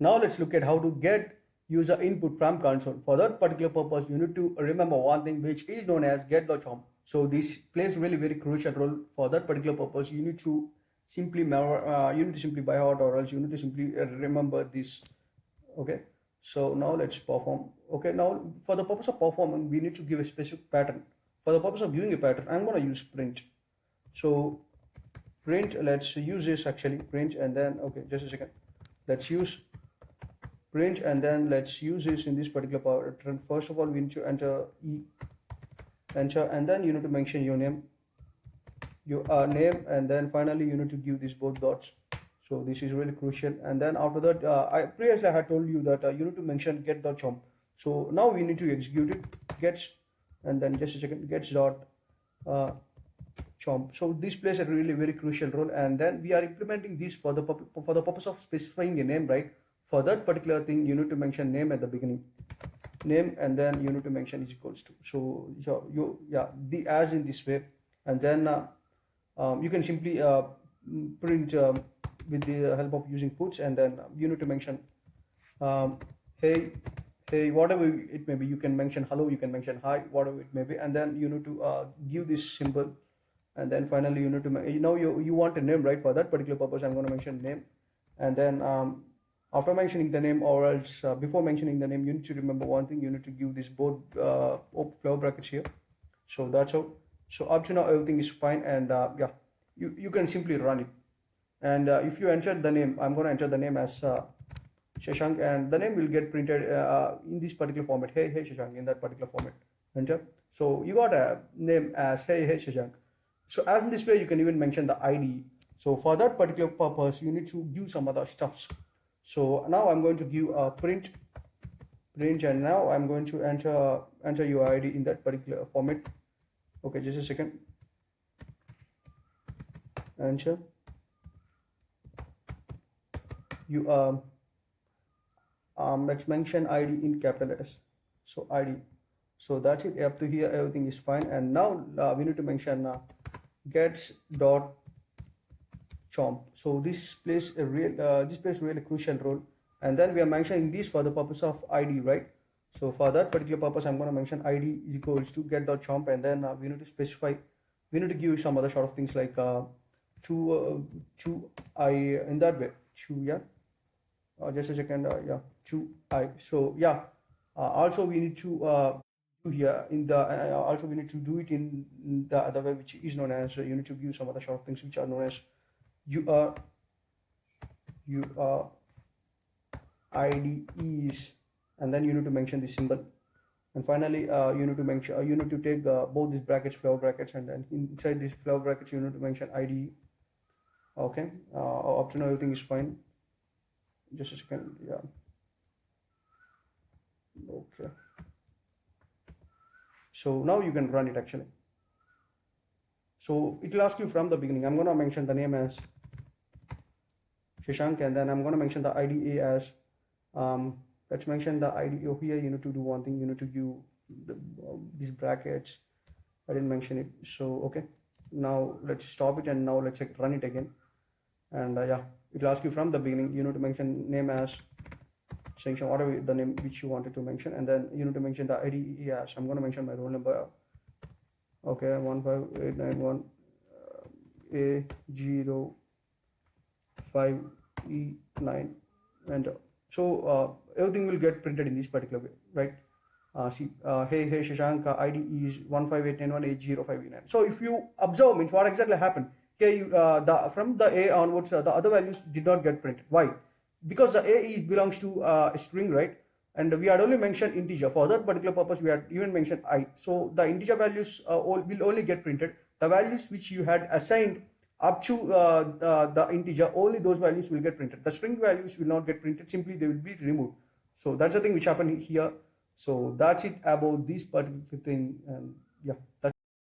Now let's look at how to get user input from console. For that particular purpose, you need to remember one thing which is known as get.chomp. So this plays really very crucial role for that particular purpose. You need to simply by heart, or else you need to simply remember this. Okay. So now let's perform. Okay. Now for the purpose of performing, we need to give a specific pattern. For the purpose of giving a pattern, I'm going to use print. So print, let's use this actually print, and then okay, just a second. Let's use print, and then let's use this in this particular pattern. First of all, we need to enter enter, and then you need to mention your name, and then finally you need to give these both dots. So this is really crucial. And then after that, I previously had told you that you need to mention get.chomp. So now we need to execute it. Gets, and then just a second, gets dot uh, chomp. So this plays a really very crucial role, and then we are implementing this for the purpose of specifying a name, right? For that particular thing, you need to mention name at the beginning, name, and then you need to mention is equals to. So the as in this way, and then you can simply print with the help of using puts, and then you need to mention um, hey, hey, whatever it may be. You can mention hello, you can mention hi, whatever it may be, and then you need to give this symbol, and then finally you need to you want a name, right? For that particular purpose, I'm going to mention name, and then after mentioning the name, or else before mentioning the name, you need to remember one thing. You need to give this both flower brackets here. So that's how. So up to now everything is fine, and you can simply run it. And if you enter the name, I'm going to enter the name as Shashank, and the name will get printed in this particular format. Hey, hey, Shashank, in that particular format. Enter. So you got a name as hey, hey, Shashank. So as in this way, you can even mention the ID. So for that particular purpose, you need to give some other stuffs. So now I'm going to give a print, and now I'm going to enter your ID in that particular format. Okay, just a second. Enter. You let's mention ID in capital letters. So ID. So that's it. Up to here, everything is fine. And now we need to mention gets dot chomp. So this plays a really crucial role. And then we are mentioning this for the purpose of ID, right? So for that particular purpose, I'm going to mention ID is equals to get dot chomp, and then we need to specify. We need to give some other sort of things like to I in that way. Just a second. To I. So also we need to do here in the also we need to do it in the other way, which is known as you need to give some other sort of things which are known as you are ID is, and then you need to mention the symbol, and finally you need to mention you need to take both these brackets, flower brackets, and then inside these flower brackets you need to mention ID. Okay, up to now everything is fine. Just a second. Okay, so now you can run it actually. So it will ask you from the beginning. I'm going to mention the name as Shashank, and then I'm going to mention the ID as let's mention the ID over here. You need to do one thing. You need to give these brackets. I didn't mention it. So okay, now let's stop it, and now let's run it again. And it will ask you from the beginning. You need to mention name as section, whatever the name which you wanted to mention, and then you need to mention the ID as I'm going to mention my roll number. Okay, 15891 A05E9, and so everything will get printed in this particular way, right? Hey Shashank, ID is 158918059. So if you observe, means what exactly happened. Okay, from the A onwards, the other values did not get printed. Why? Because the A belongs to a string, right? And we had only mentioned integer. For that particular purpose, we had even mentioned I. So the integer values will only get printed. The values which you had assigned up to the integer, only those values will get printed. The string values will not get printed. Simply they will be removed. So that's the thing which happened here. So that's it about this particular thing. And that's